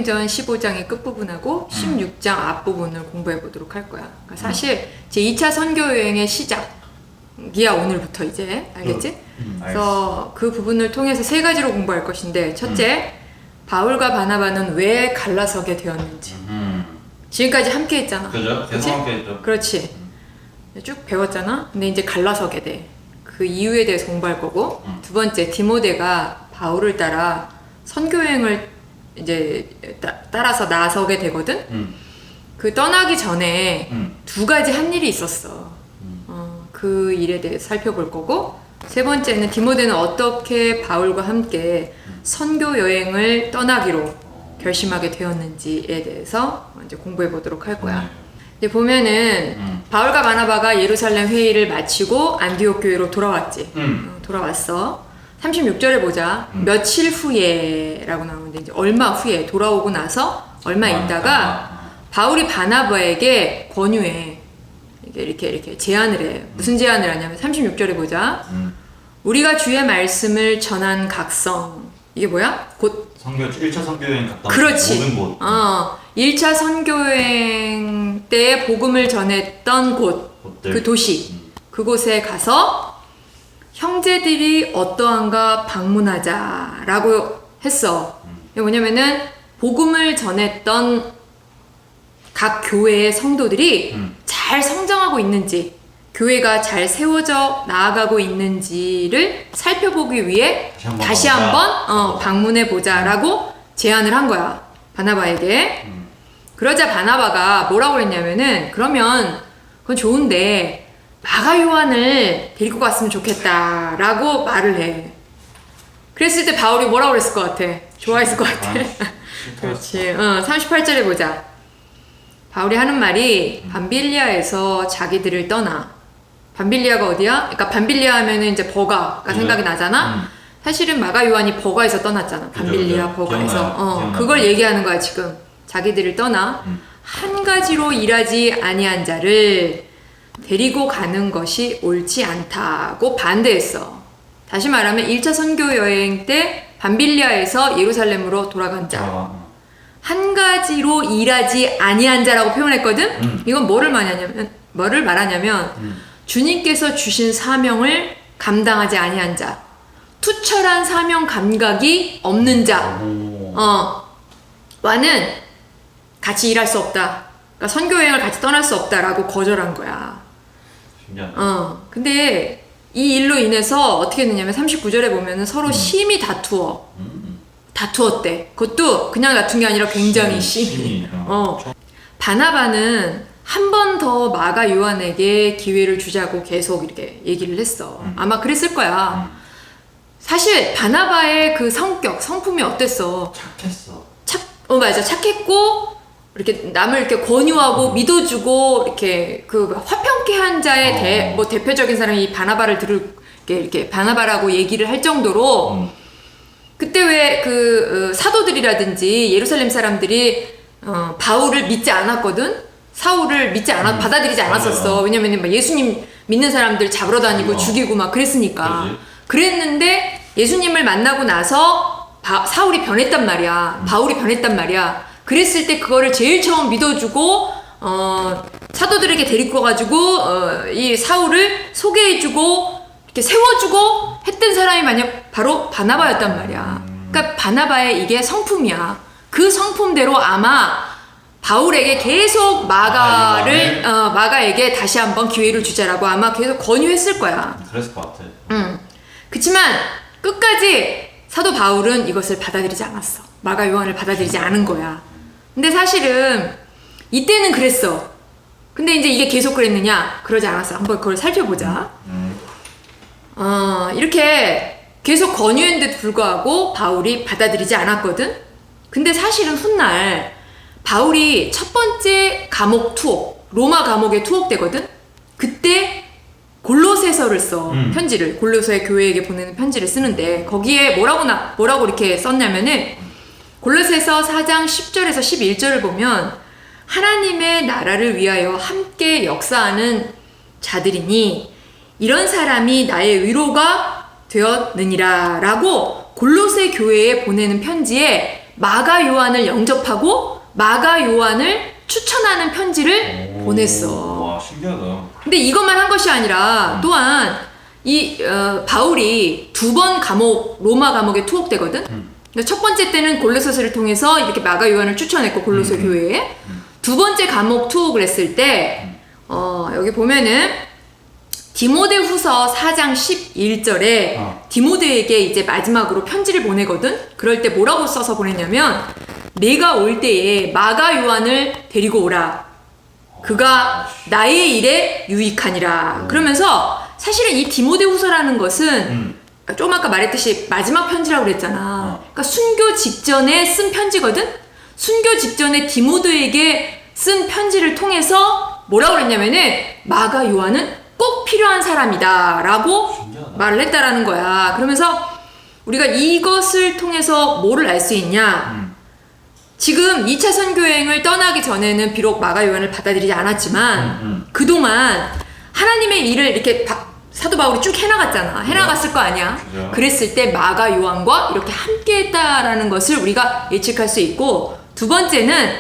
사도행전 15장의 끝부분하고 16장 앞부분을 공부해 보도록 할 거야. 그러니까 사실 제 2차 선교 여행의 시작이야, 오늘부터 이제. 알겠지? 그래서 그 부분을 통해서 세 가지로 공부할 것인데, 첫째, 바울과 바나바는 왜 갈라서게 되었는지. 지금까지 함께 했잖아. 그죠? 계속 함께 했죠. 그렇지. 쭉 배웠잖아. 근데 이제 갈라서게 돼. 그 이유에 대해서 공부할 거고. 두 번째, 디모데가 바울을 따라 선교여행을 이제 따라서 나서게 되거든. 그 떠나기 전에 두 가지 한 일이 있었어. 그 일에 대해서 살펴볼 거고. 세 번째는 디모데는 어떻게 바울과 함께 선교여행을 떠나기로 결심하게 되었는지에 대해서 이제 공부해 보도록 할 거야. 이제 보면은 바울과 바나바가 예루살렘 회의를 마치고 안디옥 교회로 돌아왔지. 돌아왔어. 36절에 보자. 며칠 후에 라고 나오는데, 이제 얼마 후에, 돌아오고 나서 얼마 있다가 바울이 바나바에게 권유해. 이렇게 제안을 해. 무슨 제안을 하냐면 36절에 보자. 우리가 주의 말씀을 전한 각성. 이게 뭐야? 곧 1차 선교여행 갔다 그렇지. 모든 곳. 1차 선교여행 때 복음을 전했던 곳들. 그 도시. 그곳에 가서 형제들이 어떠한가 방문하자라고 했어. 이게 뭐냐면은 복음을 전했던 각 교회의 성도들이 잘 성장하고 있는지, 교회가 잘 세워져 나아가고 있는지를 살펴보기 위해 다시 한번 방문해 보자라고 제안을 한 거야, 바나바에게. 그러자 바나바가 뭐라고 그랬냐면은, 그러면 그건 좋은데 마가 요한을 데리고 갔으면 좋겠다라고 말을 해. 그랬을 때 바울이 뭐라고 그랬을 것 같아? 좋아했을 것 같아. 그렇지. 38절에 보자. 바울이 하는 말이 밤빌리아에서 자기들을 떠나. 밤빌리아가 어디야? 그러니까 밤빌리아 하면은 이제 버가가 생각이 나잖아. 사실은 마가 요한이 버가에서 떠났잖아. 밤빌리아 버가에서. 그걸 얘기하는 거야 지금. 자기들을 떠나 한 가지로 일하지 아니한 자를 데리고 가는 것이 옳지 않다고 반대했어. 다시 말하면 1차 선교 여행 때 밤빌리아에서 예루살렘으로 돌아간 자. 한 가지로 일하지 아니한 자라고 표현했거든. 이건 뭐를 말하냐면 주님께서 주신 사명을 감당하지 아니한 자, 투철한 사명 감각이 없는 자, 와는 같이 일할 수 없다. 그러니까 선교 여행을 같이 떠날 수 없다라고 거절한 거야. 신기하다. 근데 이 일로 인해서 어떻게 했느냐면 39절에 보면은 서로 심히 다투었대. 그것도 그냥 다툰 게 아니라 굉장히 심히. 바나바는 한 번 더 마가 요한에게 기회를 주자고 계속 이렇게 얘기를 했어. 아마 그랬을 거야. 사실 바나바의 그 성품이 어땠어? 착했어. 맞아. 착했고, 이렇게 남을 이렇게 권유하고 믿어주고, 이렇게 그 화평케한 자의 대표적인 사람이 이 바나바를 이렇게 바나바라고 얘기를 할 정도로, 그때 왜 그 사도들이라든지 예루살렘 사람들이 바울을 믿지 않았거든? 사울을 받아들이지 않았었어. 왜냐면 막 예수님 믿는 사람들 잡으러 다니고 죽이고 막 그랬으니까. 그랬는데 예수님을 만나고 나서 사울이 변했단 말이야. 바울이 변했단 말이야. 그랬을 때 그거를 제일 처음 믿어주고 사도들에게 데리고 가가지고 이 사울을 소개해주고 이렇게 세워주고 했던 사람이 바로 바나바였단 말이야. 그러니까 바나바의 이게 성품이야. 그 성품대로 아마 바울에게 계속 마가에게 다시 한번 기회를 주자라고 아마 계속 권유했을 거야. 그랬을 것 같아. 그치만 끝까지 사도 바울은 이것을 받아들이지 않았어. 마가 요한을 받아들이지 않은 거야. 근데 사실은 이때는 그랬어. 근데 이제 이게 계속 그랬느냐? 그러지 않았어. 한번 그걸 살펴보자. 이렇게 계속 권유했는데도 불구하고 바울이 받아들이지 않았거든? 근데 사실은 훗날 바울이 첫 번째 감옥 투옥, 로마 감옥에 투옥되거든? 그때 골로새서를 써. 편지를. 골로새 교회에게 보내는 편지를 쓰는데 거기에 뭐라고 이렇게 썼냐면은 골로새서 4장 10절에서 11절을 보면 하나님의 나라를 위하여 함께 역사하는 자들이니 이런 사람이 나의 위로가 되었느니라 라고 골로새 교회에 보내는 편지에 마가 요한을 영접하고 마가 요한을 추천하는 편지를 보냈어. 와, 신기하다. 근데 이것만 한 것이 아니라 또한 이 바울이 2번 로마 감옥에 투옥되거든. 그러니까 첫 번째 때는 골로새서를 통해서 이렇게 마가 요한을 추천했고 골로새 교회에 2번째 감옥 투옥을 했을 때 여기 보면은 디모데후서 4장 11절에 디모데에게 이제 마지막으로 편지를 보내거든. 그럴 때 뭐라고 써서 보냈냐면 내가 올 때에 마가 요한을 데리고 오라. 그가 나의 일에 유익하니라. 그러면서 사실은 이 디모데후서라는 것은 좀 아까 말했듯이 마지막 편지라고 그랬잖아. 그러니까 순교 직전에 쓴 편지거든. 순교 직전에 디모데에게 쓴 편지를 통해서 뭐라고 그랬냐면은 마가 요한은 꼭 필요한 사람이다 라고 신기하다. 말을 했다라는 거야. 그러면서 우리가 이것을 통해서 뭐를 알 수 있냐. 지금 2차 선교여행을 떠나기 전에는 비록 마가 요한을 받아들이지 않았지만 그동안 하나님의 일을 이렇게 사도 바울이 쭉 해나갔잖아. 해나갔을 거 아니야. 그죠. 그랬을 때 마가 요한과 이렇게 함께 했다라는 것을 우리가 예측할 수 있고, 두 번째는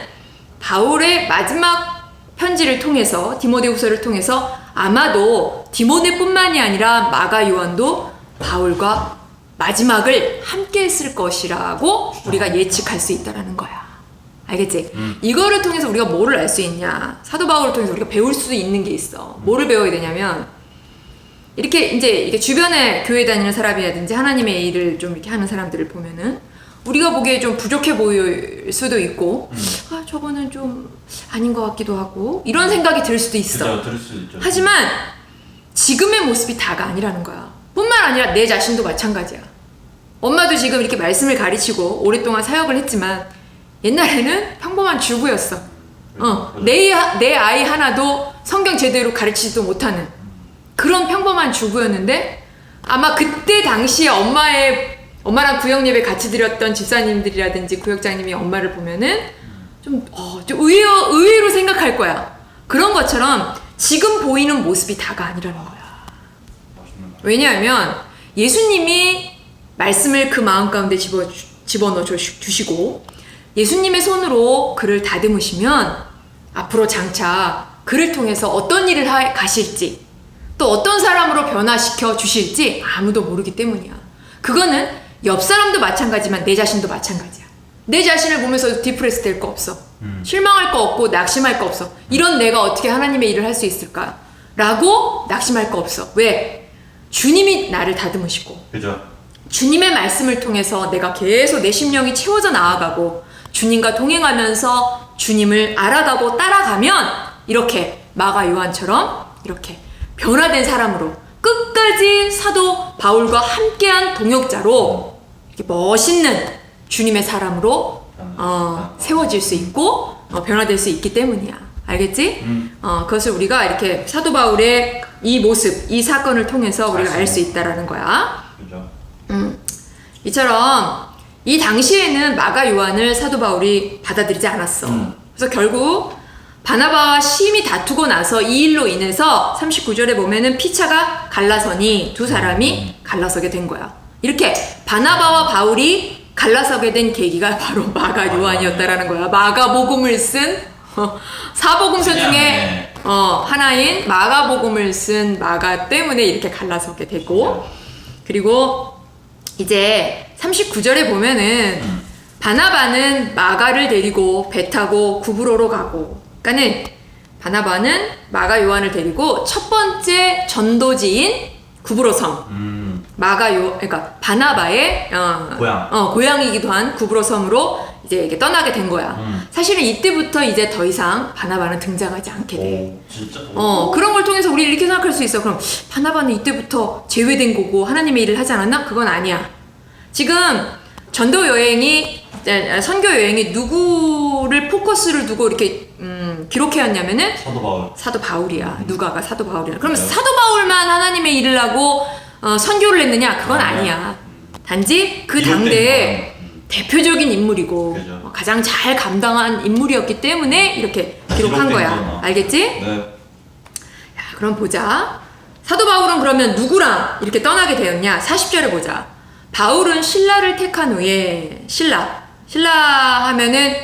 바울의 마지막 편지를 통해서, 디모데후서를 통해서 아마도 디모데뿐만이 아니라 마가 요한도 바울과 마지막을 함께 했을 것이라고 우리가 예측할 수 있다라는 거야. 알겠지? 이거를 통해서 우리가 뭐를 알 수 있냐? 사도 바울을 통해서 우리가 배울 수 있는 게 있어. 뭐를 배워야 되냐면, 이렇게 주변에 교회 다니는 사람이라든지 하나님의 일을 좀 이렇게 하는 사람들을 보면은 우리가 보기에 좀 부족해 보일 수도 있고, 아, 저거는 좀 아닌 것 같기도 하고, 이런 생각이 들 수도 있어. 그죠, 들을 수 있죠. 하지만 지금의 모습이 다가 아니라는 거야. 뿐만 아니라 내 자신도 마찬가지야. 엄마도 지금 이렇게 말씀을 가르치고 오랫동안 사역을 했지만 옛날에는 평범한 주부였어. 내 아이 하나도 성경 제대로 가르치지도 못하는 그런 평범한 주부였는데, 아마 그때 당시에 엄마랑 구역 예배 같이 드렸던 집사님들이라든지 구역장님이 엄마를 보면은 좀 의외로 생각할 거야. 그런 것처럼 지금 보이는 모습이 다가 아니라는 거야. 왜냐하면 예수님이 말씀을 그 마음 가운데 집어넣어 주시고 예수님의 손으로 그를 다듬으시면 앞으로 장차 그를 통해서 어떤 일을 가실지, 또 어떤 사람으로 변화시켜 주실지 아무도 모르기 때문이야. 그거는 옆 사람도 마찬가지지만 내 자신도 마찬가지야. 내 자신을 보면서 디프레스 될 거 없어. 실망할 거 없고 낙심할 거 없어. 이런 내가 어떻게 하나님의 일을 할 수 있을까? 라고 낙심할 거 없어. 왜? 주님이 나를 다듬으시고, 그죠. 주님의 말씀을 통해서 내가 계속 내 심령이 채워져 나아가고 주님과 동행하면서 주님을 알아가고 따라가면 이렇게 마가 요한처럼 이렇게 변화된 사람으로 끝까지 사도 바울과 함께한 동역자로 이렇게 멋있는 주님의 사람으로 세워질 수 있고 변화될 수 있기 때문이야. 알겠지? 그것을 우리가 이렇게 사도 바울의 이 모습, 이 사건을 통해서 우리가 알 수 있다라는 거야. 그죠. 이처럼 이 당시에는 마가 요한을 사도 바울이 받아들이지 않았어. 그래서 결국 바나바와 심히 다투고 나서 이 일로 인해서 39절에 보면은 피차가 갈라서니 두 사람이 갈라서게 된 거야. 이렇게 바나바와 바울이 갈라서게 된 계기가 바로 마가 요한이었다라는 거야. 마가복음을 쓴 사복음서 중에 하나인 마가복음을 쓴 마가 때문에 이렇게 갈라서게 되고, 그리고 이제 39절에 보면은 바나바는 마가를 데리고 배 타고 구브로로 가고, 그러니까는 바나바는 마가 요한을 데리고 첫 번째 전도지인 구브로 섬, 그러니까 바나바의 고향이기도 한 구브로 섬으로 이제 이렇게 떠나게 된 거야. 사실은 이때부터 이제 더 이상 바나바는 등장하지 않게 돼. 진짜? 그런 걸 통해서 우리 이렇게 생각할 수 있어. 그럼 바나바는 이때부터 제외된 거고 하나님의 일을 하지 않았나? 그건 아니야. 지금 전도 여행이, 선교 여행이 누구를 포커스를 두고 이렇게 기록해왔냐면은 사도 바울이야. 누가가 사도 바울이야. 그러면 사도 바울만 하나님의 일을 하고 선교를 했느냐? 그건 아니야. 단지 그 당대에 대표적인 인물이고 가장 잘 감당한 인물이었기 때문에 이렇게 기록한 거야. 거구나. 알겠지? 네. 야, 그럼 보자. 사도 바울은 그러면 누구랑 이렇게 떠나게 되었냐? 40절에 보자. 바울은 신라를 택한 후에 신라 신라 하면은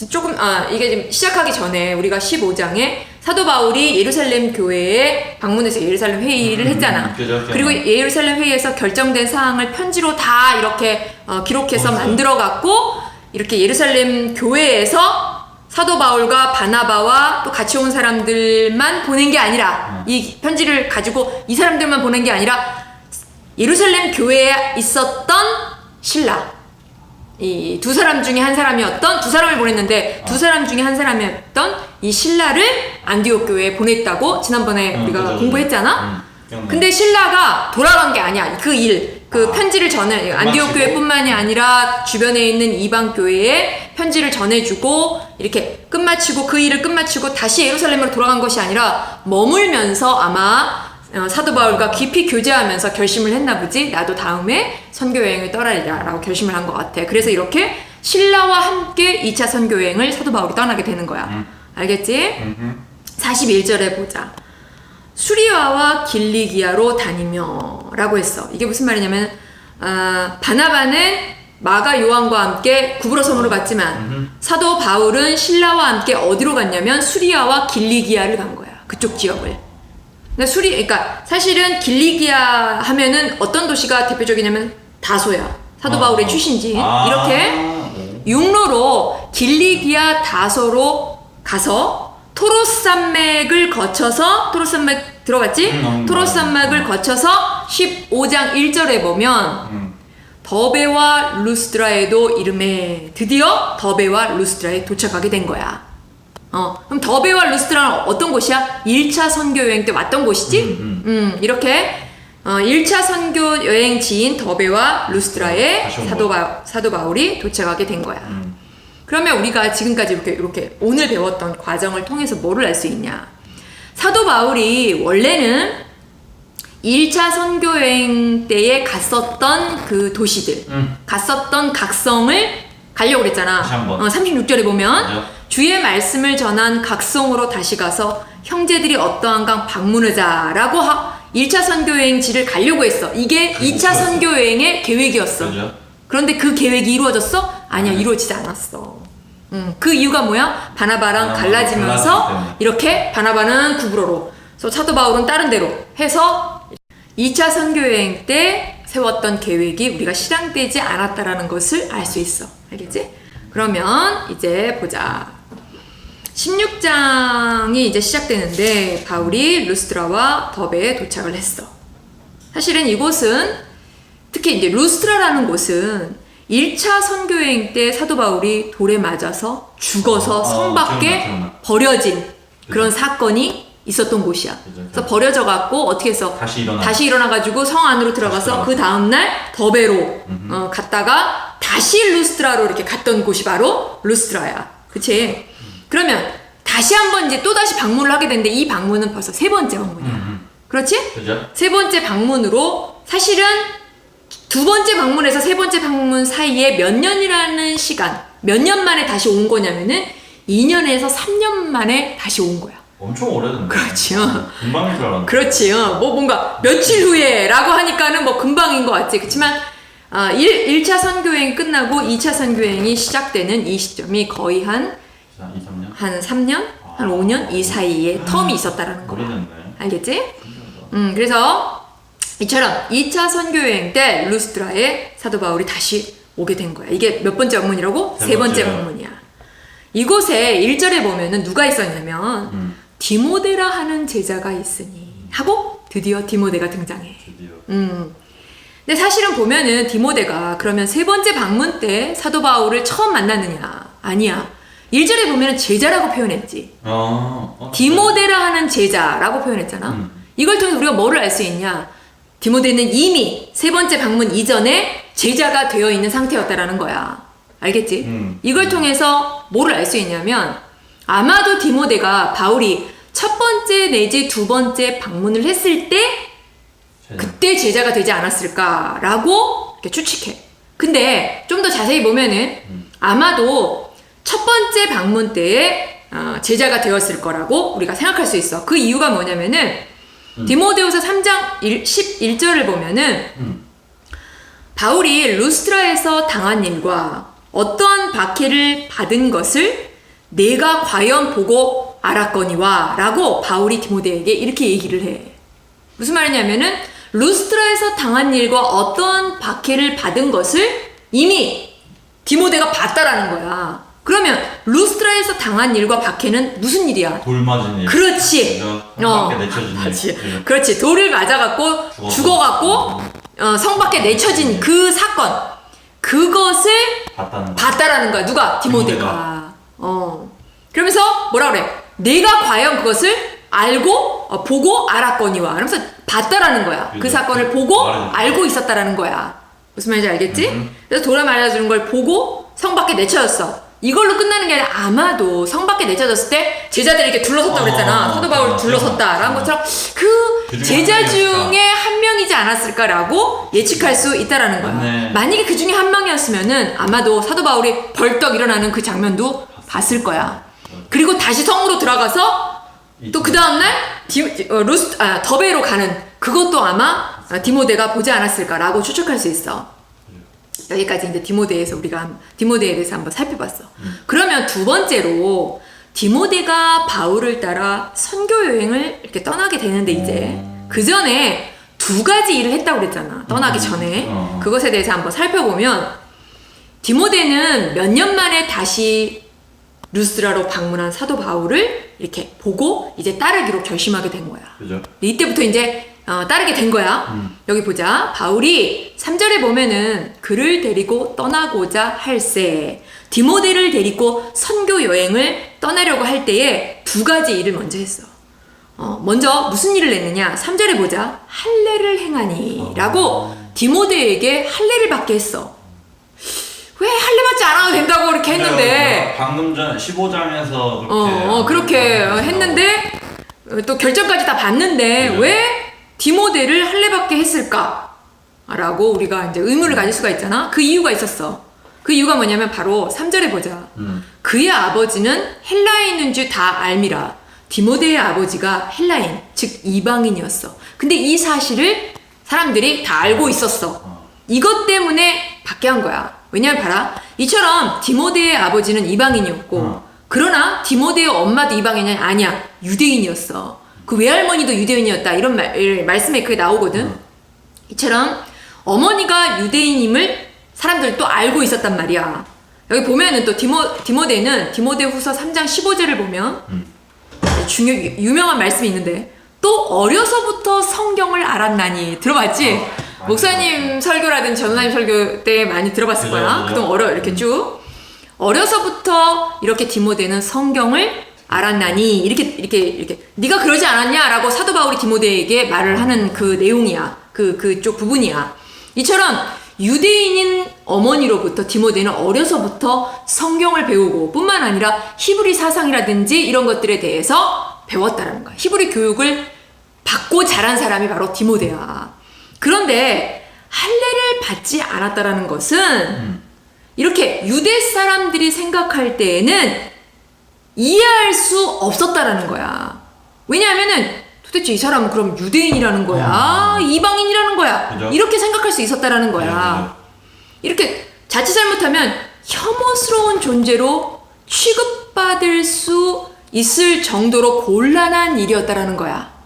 조금 이게 지금 시작하기 전에 우리가 15장에 사도 바울이 예루살렘 교회에 방문해서 예루살렘 회의를 했잖아. 그리고 예루살렘 회의에서 결정된 사항을 편지로 다 이렇게 기록해서 만들어 갖고 이렇게 예루살렘 교회에서 사도 바울과 바나바와 또 같이 온 사람들만 보낸 게 아니라 이 편지를 가지고 이 사람들만 보낸 게 아니라 예루살렘 교회에 있었던 신라 이 두 사람 중에 한 사람이었던 두 사람을 보냈는데 두 사람 중에 한 사람이었던 이 신라를 안디옥 교회에 보냈다고 지난번에 우리가 그죠, 공부했잖아. 근데 신라가 돌아간 게 아니야. 그 편지를 전해 안디옥 교회뿐만이 아니라 주변에 있는 이방 교회에 편지를 전해주고 이렇게 끝마치고 그 일을 끝마치고 다시 예루살렘으로 돌아간 것이 아니라 머물면서 아마 사도 바울과 깊이 교제하면서 결심을 했나 보지. 나도 다음에 선교 여행을 떠나리라 라고 결심을 한 것 같아. 그래서 이렇게 신라와 함께 2차 선교 여행을 사도 바울이 떠나게 되는 거야. 알겠지? 41절에 보자. 수리아와 길리기아로 다니며 라고 했어. 이게 무슨 말이냐면 바나바는 마가 요한과 함께 구브로 섬으로 갔지만 사도 바울은 신라와 함께 어디로 갔냐면 수리아와 길리기아를 간 거야. 그쪽 지역을. 그러니까 사실은 길리기아 하면은 어떤 도시가 대표적이냐면 다소야. 사도 바울의 출신지인. 이렇게 육로로 길리기아 다소로 가서 토로스 산맥을 거쳐서 토로스 산맥 들어갔지? 토로스 산맥을 거쳐서 15장 1절에 보면 더베와 루스드라에도 이름에 드디어 더베와 루스드라에 도착하게 된 거야. 그럼 더베와 루스드라는 어떤 곳이야? 1차 선교 여행 때 왔던 곳이지? 이렇게 1차 선교 여행지인 더베와 루스드라에 사도 바울이 도착하게 된 거야. 그러면 우리가 지금까지 이렇게 오늘 배웠던 과정을 통해서 뭐를 알 수 있냐? 사도 바울이 원래는 1차 선교 여행 때에 갔었던 그 도시들, 갔었던 각성을 가려고 그랬잖아. 36절에 보면 주의 말씀을 전한 각성으로 다시 가서 형제들이 어떠한가 방문하자라고 1차 선교 여행지를 가려고 했어. 이게 2차 선교 여행의 계획이었어. 그런데 그 계획이 이루어졌어? 아니야, 이루어지지 않았어. 그 이유가 뭐야? 바나바랑 갈라지면서 이렇게 바나바는 구브로로, 사도 바울은 다른 데로 해서 2차 선교 여행 때 세웠던 계획이 우리가 실행되지 않았다라는 것을 알 수 있어. 알겠지? 그러면 이제 보자. 16장이 이제 시작되는데 바울이 루스드라와 더베에 도착을 했어. 사실은 이곳은 특히 이제 루스드라라는 곳은 1차 선교여행 때 사도 바울이 돌에 맞아서 죽어서 성 밖에 버려진 그런 사건이 있었던 곳이야. 그래서 버려져 갖고 어떻게 해서 다시 일어나가지고 성 안으로 들어가서 그 다음날 더베로 갔다가 다시 루스드라로 이렇게 갔던 곳이 바로 루스드라야. 그치? 그러면 다시 한번 이제 또 다시 방문을 하게 되는데 이 방문은 벌써 세 번째 방문이야. 그렇지? 그죠? 세 번째 방문으로 사실은 두 번째 방문에서 세 번째 방문 사이에 몇 년이라는 시간, 몇 년 만에 다시 온 거냐면은 2년에서 3년 만에 다시 온 거야. 엄청 오래됐네. 그렇지요. 금방인 줄 알았는데. 그렇지요. 뭐 뭔가 며칠 후에 라고 하니까는 뭐 금방인 것 같지. 그렇지만 1차 선교여행 끝나고 2차 선교여행이 시작되는 이 시점이 거의 한 3년? 한 5년 이 사이에 텀이 있었다라는 거야. 오래됐네. 알겠지? 그래서 이처럼 2차 선교여행 때 루스드라에 사도 바울이 다시 오게 된 거야. 이게 몇 번째 방문이라고? 세 번째 방문이야. 이곳에 1절에 보면은 누가 있었냐면 디모데라 하는 제자가 있으니 하고 드디어 디모데가 등장해. 근데 사실은 보면은 디모데가 그러면 세 번째 방문 때 사도 바울을 처음 만났느냐? 아니야. 1절에 보면은 제자라고 표현했지. 디모데라 하는 제자라고 표현했잖아. 이걸 통해서 우리가 뭐를 알 수 있냐? 디모데는 이미 세 번째 방문 이전에 제자가 되어 있는 상태였다라는 거야. 알겠지? 이걸 통해서 뭐를 알 수 있냐면 아마도 디모데가 바울이 첫 번째 내지 두 번째 방문을 했을 때 그때 제자가 되지 않았을까라고 이렇게 추측해. 근데 좀 더 자세히 보면은 아마도 첫 번째 방문 때에 제자가 되었을 거라고 우리가 생각할 수 있어. 그 이유가 뭐냐면은 디모데후서 3장 11절을 보면은 바울이 루스트라에서 당한 일과 어떠한 박해를 받은 것을 내가 과연 보고 알았거니와 라고 바울이 디모데에게 이렇게 얘기를 해. 무슨 말이냐면은 루스트라에서 당한 일과 어떠한 박해를 받은 것을 이미 디모데가 봤다라는 거야. 그러면 루스트라에서 당한 일과 박해는 무슨 일이야? 돌 맞은 일. 그렇지. 성밖에 내쳐진 일. 그렇지. 그렇지. 돌을 맞아갖고 죽어갖고 성 밖에 내쳐진 그 사건. 그것을 봤다라는 거야. 누가? 디모데가. 그러면서 뭐라 그래? 내가 과연 그것을 알고 보고 알았거니와. 그러면서 봤다라는 거야. 그 사건을 보고 알고 있었다라는 거야. 무슨 말인지 알겠지? 그래서 돌을 맞아주는 걸 보고 성 밖에 내쳐졌어. 이걸로 끝나는 게 아니라 아마도 성 밖에 내쳐졌을 때 제자들이 이렇게 둘러섰다고 그랬잖아. 사도 바울 둘러섰다라는 것처럼 그 제자 중에 한 명이지 않았을까라고 예측할 수 있다라는 거야. 네. 만약에 그 중에 한 명이었으면은 아마도 사도 바울이 벌떡 일어나는 그 장면도 봤을 거야. 그리고 다시 성으로 들어가서 또 그 다음날 더베로 가는 그것도 아마 디모데가 보지 않았을까라고 추측할 수 있어. 여기까지 이제 디모데에 대해서 한번 살펴봤어. 그러면 두 번째로 디모데가 바울을 따라 선교 여행을 이렇게 떠나게 되는데 이제 그 전에 두 가지 일을 했다고 그랬잖아. 떠나기 전에. 그것에 대해서 한번 살펴보면 디모데는 몇 년 만에 다시 루스드라로 방문한 사도 바울을 이렇게 보고 이제 따르기로 결심하게 된 거야. 그죠? 이때부터 이제 따르게 된 거야. 여기 보자. 바울이 3절에 보면은 그를 데리고 떠나고자 할세. 디모데를 데리고 선교 여행을 떠나려고 할 때에 두 가지 일을 먼저 했어. 먼저 무슨 일을 했느냐? 3절에 보자. 할례를 행하니 라고 디모데에게 할례를 받게 했어. 왜 할례 받지 않아도 된다고 그렇게 했는데 방금 전 15장에서 그렇게 했는데 또 결정까지 다 봤는데 왜 디모데를 할례 받게 했을까? 라고 우리가 이제 의문을 가질 수가 있잖아. 그 이유가 있었어. 그 이유가 뭐냐면 바로 3절에 보자. 그의 아버지는 헬라인인 줄 다 알미라. 디모데의 아버지가 헬라인, 즉 이방인이었어. 근데 이 사실을 사람들이 다 알고 있었어. 이것 때문에 받게 한 거야. 왜냐면 봐라. 이처럼 디모데의 아버지는 이방인이었고 그러나 디모데의 엄마도 이방인이 아니야. 유대인이었어. 그 외할머니도 유대인이었다. 이런 말씀에 그게 나오거든. 이처럼 어머니가 유대인임을 사람들 또 알고 있었단 말이야. 여기 보면은 또 디모데는 디모데후서 3장 15절을 보면 유명한 말씀이 있는데 또 어려서부터 성경을 알았나니. 들어봤지? 목사님 설교라든지 전도사님 설교 때 많이 들어봤을 거야. 그동안 이렇게 쭉 어려서부터 이렇게 디모데는 성경을 알았나니 이렇게 네가 그러지 않았냐라고 사도 바울이 디모데에게 말을 하는 그 내용이야. 그쪽 부분이야. 이처럼 유대인인 어머니로부터 디모데는 어려서부터 성경을 배우고 뿐만 아니라 히브리 사상이라든지 이런 것들에 대해서 배웠다는 거야. 히브리 교육을 받고 자란 사람이 바로 디모데야. 그런데 할례를 받지 않았다라는 것은 이렇게 유대 사람들이 생각할 때에는 이해할 수 없었다라는 거야. 왜냐하면은 도대체 이 사람은 그럼 유대인이라는 거야? 이방인이라는 거야? 그죠? 이렇게 생각할 수 있었다라는 거야. 이렇게 자칫 잘못하면 혐오스러운 존재로 취급받을 수 있을 정도로 곤란한 일이었다라는 거야.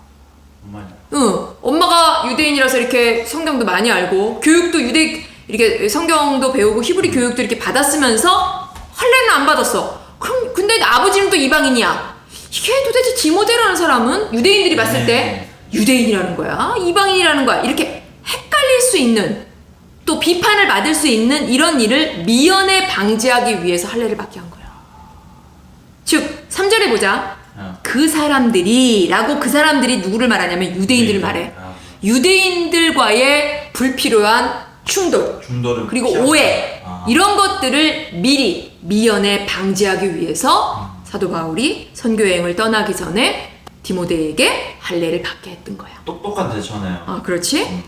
엄마가 유대인이라서 이렇게 성경도 많이 알고 교육도 이렇게 성경도 배우고 히브리 교육도 이렇게 받았으면서 할례는 안 받았어. 그럼 근데 아버지는 또 이방인이야. 이게 도대체 디모데라는 사람은 유대인들이 봤을 때 유대인이라는 거야? 이방인이라는 거야? 이렇게 헷갈릴 수 있는 또 비판을 받을 수 있는 이런 일을 미연에 방지하기 위해서 할례를 받게 한 거야. 즉 3절에 보자. 그 사람들이 라고 그 사람들이 누구를 말하냐면 유대인들을 말해. 유대인들과의 불필요한 충돌 그리고 오해 이런 것들을 미리 미연에 방지하기 위해서 사도 바울이 선교여행을 떠나기 전에 디모데에게 할례를 받게 했던 거야. 똑똑한 대처네요. 그렇지?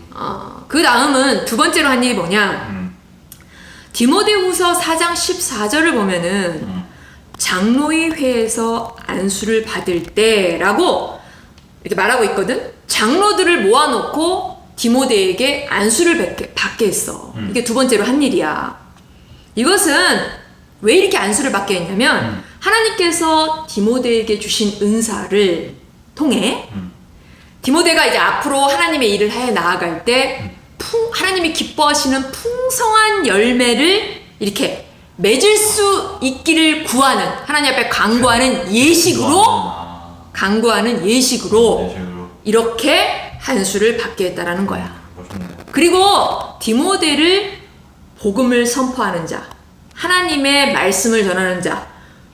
그 다음은 두 번째로 한 일이 뭐냐? 디모데후서 4장 14절을 보면은 장로의 회에서 안수를 받을 때라고 이렇게 말하고 있거든. 장로들을 모아놓고 디모데에게 안수를 받게 했어. 이게 두 번째로 한 일이야. 이것은 왜 이렇게 안수를 받게 했냐면 하나님께서 디모데에게 주신 은사를 통해 디모데가 이제 앞으로 하나님의 일을 해 나아갈 때 하나님이 기뻐하시는 풍성한 열매를 이렇게 맺을 수 있기를 구하는 하나님 앞에 간구하는 예식으로 이렇게 한수를 받게 했다라는 거야. 그리고 디모데를 복음을 선포하는 자, 하나님의 말씀을 전하는 자,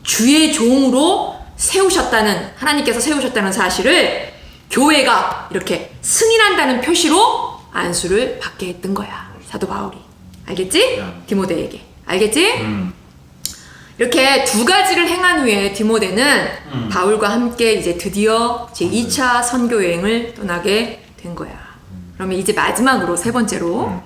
주의 종으로 세우셨다는, 하나님께서 세우셨다는 사실을 교회가 이렇게 승인한다는 표시로 안수를 받게 했던 거야. 사도 바울이. 알겠지? 디모데에게. 알겠지? 이렇게 두 가지를 행한 후에 디모데는 바울과 함께 이제 드디어 제 2차 선교 여행을 떠나게 된 거야. 그러면 이제 마지막으로 세 번째로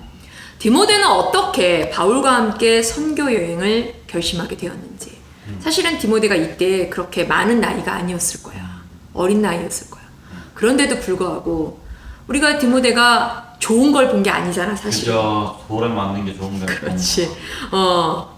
디모데는 어떻게 바울과 함께 선교 여행을 결심하게 되었는지. 사실은 디모데가 이때 그렇게 많은 나이가 아니었을 거야. 어린 나이였을 거야. 그런데도 불구하고 우리가 디모데가 좋은 걸 본 게 아니잖아, 사실. 그죠. 돌에 맞는 게 좋은 게. 그렇지.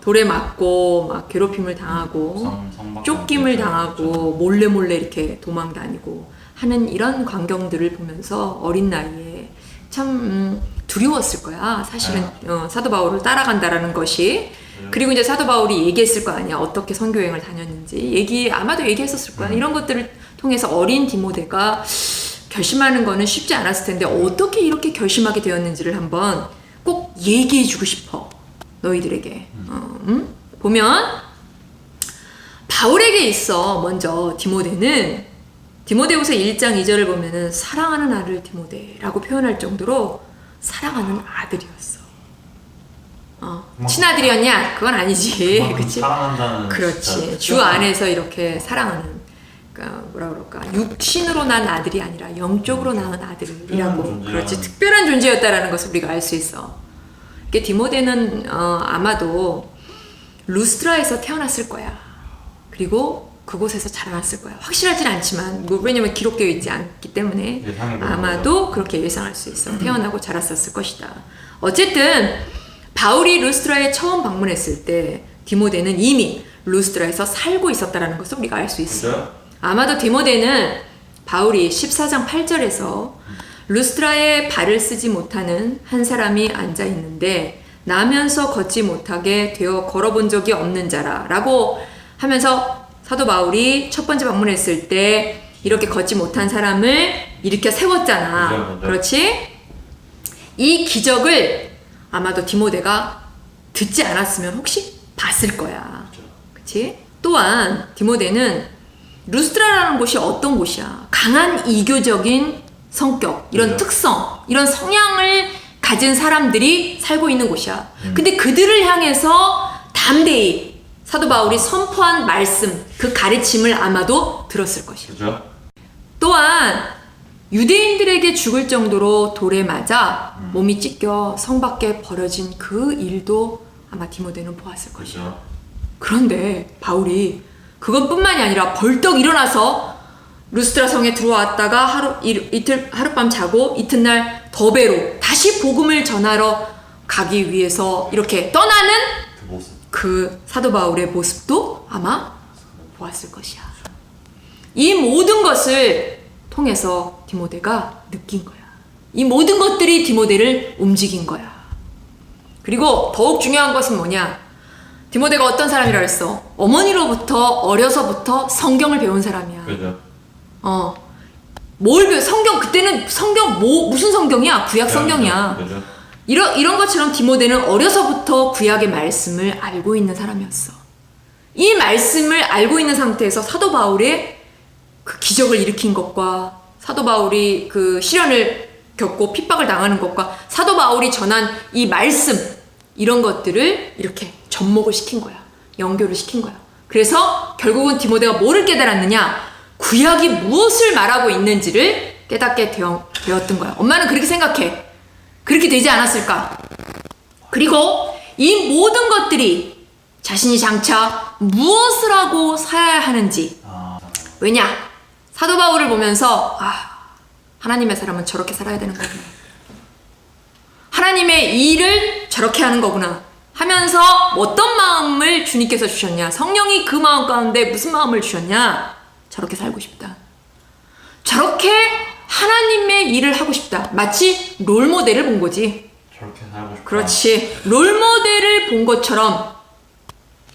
돌에 맞고 막 괴롭힘을 당하고 쫓김을 당하고 몰래 이렇게 도망 다니고 하는 이런 광경들을 보면서 어린 나이에 참 두려웠을 거야. 사실은 사도 바울을 따라간다라는 것이. 그리고 이제 사도 바울이 얘기했을 거 아니야. 어떻게 선교여행을 다녔는지 아마도 얘기했었을 거야. 이런 것들을 통해서 어린 디모데가 결심하는 거는 쉽지 않았을 텐데 어떻게 이렇게 결심하게 되었는지를 한번 꼭 얘기해주고 싶어. 너희들에게. 보면 바울에게 있어 먼저 디모데는 디모데후서 1장 2절을 보면은 사랑하는 아들 디모데라고 표현할 정도로 사랑하는 아들이었어. 친아들이었냐? 그건 아니지. 그치? 사랑한다는. 그렇지. 주 안에서 이렇게 사랑하는. 그러니까 뭐라 그럴까? 육신으로 난 아들이 아니라 영적으로 낳은 아들이라고. 그렇지. 특별한 존재였다라는 것을 우리가 알 수 있어. 이게 디모데는 아마도 루스트라에서 태어났을 거야. 그리고 그곳에서 자라났을 거야. 확실하진 않지만 왜냐면 기록되어 있지 않기 때문에 아마도 그렇게 예상할 수 있어. 태어나고 자랐었을 것이다. 어쨌든 바울이 루스트라에 처음 방문했을 때 디모데는 이미 루스트라에서 살고 있었다는 것을 우리가 알 수 있어. 그죠? 아마도 디모데는 바울이 14장 8절에서 루스트라에 발을 쓰지 못하는 한 사람이 앉아 있는데 나면서 걷지 못하게 되어 걸어본 적이 없는 자라 라고 하면서 사도 바울이 첫 번째 방문했을 때 이렇게 걷지 못한 사람을 일으켜 세웠잖아. 그죠. 그렇지? 이 기적을 아마도 디모데가 듣지 않았으면 혹시 봤을 거야. 그치? 또한 디모데는 루스트라라는 곳이 어떤 곳이야? 강한 이교적인 성격, 이런 특성, 이런 성향을 가진 사람들이 살고 있는 곳이야. 근데 그들을 향해서 담대히 사도 바울이 선포한 말씀, 그 가르침을 아마도 들었을 것이야. 그죠? 또한 유대인들에게 죽을 정도로 돌에 맞아 몸이 찢겨 성 밖에 버려진 그 일도 아마 디모데는 보았을 것이야. 그죠? 그런데 바울이 그것뿐만이 아니라 벌떡 일어나서 루스트라 성에 들어왔다가 하룻밤 자고 이튿날 더베로 다시 복음을 전하러 가기 위해서 이렇게 떠나는 그 모습. 그 사도 바울의 모습도 아마 보았을 것이야. 이 모든 것을 통해서 디모데가 느낀 거야. 이 모든 것들이 디모데를 움직인 거야. 그리고 더욱 중요한 것은 뭐냐? 디모데가 어떤 사람이라 했어? 어머니로부터 어려서부터 성경을 배운 사람이야. 그죠? 뭘 배워? 성경, 그때는 성경 무슨 성경이야? 구약 성경이야. 그죠? 이런 것처럼 디모데는 어려서부터 구약의 말씀을 알고 있는 사람이었어. 이 말씀을 알고 있는 상태에서 사도 바울의 그 기적을 일으킨 것과 사도 바울이 그 시련을 겪고 핍박을 당하는 것과 사도 바울이 전한 이 말씀, 이런 것들을 이렇게 접목을 시킨 거야. 연결을 시킨 거야. 그래서 결국은 디모데가 뭐를 깨달았느냐? 구약이 무엇을 말하고 있는지를 깨닫게 되었던 거야. 엄마는 그렇게 생각해. 그렇게 되지 않았을까? 그리고 이 모든 것들이 자신이 장차 무엇을 하고 살아야 하는지. 왜냐? 사도 바울을 보면서 하나님의 사람은 저렇게 살아야 되는 거구나. 하나님의 일을 저렇게 하는 거구나. 하면서 어떤 마음을 주님께서 주셨냐? 성령이 그 마음 가운데 무슨 마음을 주셨냐? 저렇게 살고 싶다. 저렇게 하나님의 일을 하고 싶다. 마치 롤모델을 본 거지. 저렇게 살고 싶다. 그렇지. 롤모델을 본 것처럼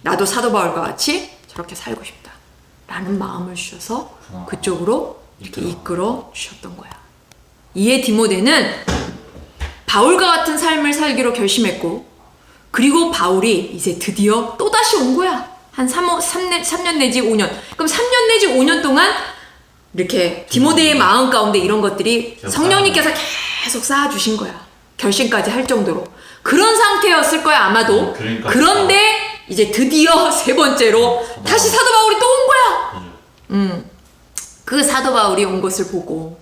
나도 사도 바울과 같이 저렇게 살고 싶다. 라는 마음을 주셔서 그쪽으로 이렇게 이끌어 주셨던 거야. 이에 디모데는 바울과 같은 삶을 살기로 결심했고, 그리고 바울이 이제 드디어 또다시 온 거야. 한 3년 내지 5년. 그럼 3년 내지 5년 동안 이렇게 디모데의 마음 가운데 이런 것들이 성령님께서 계속 쌓아주신 거야. 결심까지 할 정도로. 그런 상태였을 거야, 아마도. 그러니까. 그런데 이제 드디어 세 번째로 다시 사도 바울이 또 온 거야. 그 사도 바울이 온 것을 보고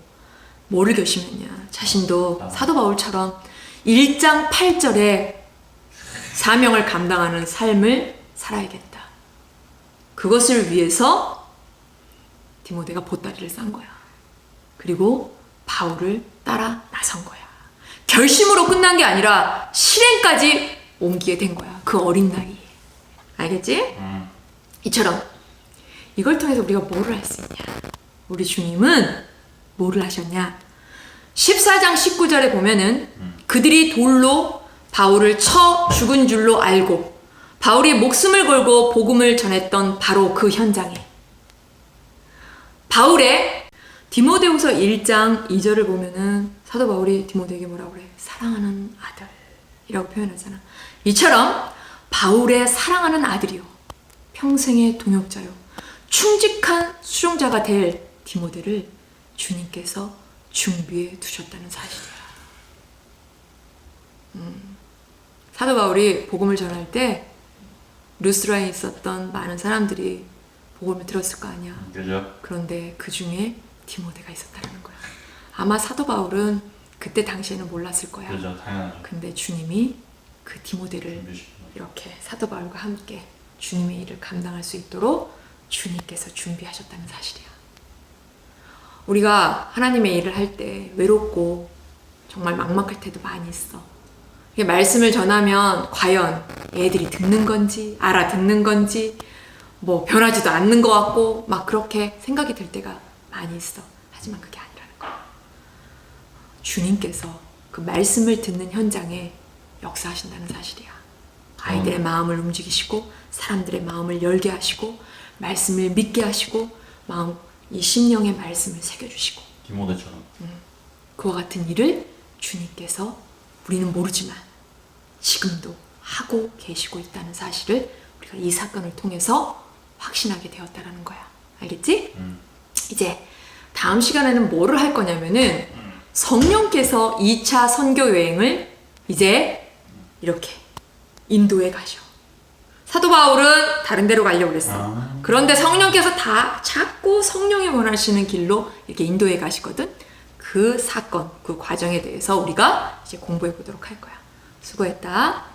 뭐를 결심했냐. 자신도 사도 바울처럼 1장 8절에 사명을 감당하는 삶을 살아야겠다. 그것을 위해서 디모데가 보따리를 싼 거야. 그리고 바울을 따라 나선 거야. 결심으로 끝난 게 아니라 실행까지 옮기게 된 거야. 그 어린 나이에. 알겠지? 이처럼 이걸 통해서 우리가 뭐를 할 수 있냐? 우리 주님은 뭐를 하셨냐? 14장 19절에 보면은 그들이 돌로 바울을 쳐 죽은 줄로 알고 바울이 목숨을 걸고 복음을 전했던 바로 그 현장에 바울의 디모데후서 1장 2절을 보면은 사도 바울이 디모데에게 뭐라고 그래? 사랑하는 아들이라고 표현하잖아. 이처럼 바울의 사랑하는 아들이요, 평생의 동역자요, 충직한 수종자가 될 디모데를 주님께서 준비해 두셨다는 사실이야. 사도 바울이 복음을 전할 때 루스라에 있었던 많은 사람들이 복음을 들었을 거 아니야. 그죠? 그런데 그 중에 디모데가 있었다는 거야. 아마 사도 바울은 그때 당시에는 몰랐을 거야. 그죠, 당연하죠. 근데 주님이 그 디모데를 준비시키는 이렇게 사도 바울과 함께 주님의 일을 감당할 수 있도록 주님께서 준비하셨다는 사실이야. 우리가 하나님의 일을 할 때 외롭고 정말 막막할 때도 많이 있어. 이게 말씀을 전하면 과연 애들이 듣는 건지 알아듣는 건지 뭐 변하지도 않는 것 같고 막 그렇게 생각이 들 때가 많이 있어. 하지만 그게 아니라는 거야. 주님께서 그 말씀을 듣는 현장에 역사하신다는 사실이야. 아이들의 마음을 움직이시고 사람들의 마음을 열게 하시고 말씀을 믿게 하시고 마음, 이 심령의 말씀을 새겨주시고 디모데처럼. 그와 같은 일을 주님께서 우리는 모르지만 지금도 하고 계시고 있다는 사실을 우리가 이 사건을 통해서 확신하게 되었다라는 거야. 알겠지? 이제 다음 시간에는 뭐를 할 거냐면은 성령께서 2차 선교 여행을 이제 이렇게 인도에 가셔. 사도 바울은 다른 데로 가려고 그랬어. 그런데 성령께서 다 자꾸 성령이 원하시는 길로 이렇게 인도에 가시거든. 그 사건, 그 과정에 대해서 우리가 이제 공부해 보도록 할 거야. 수고했다.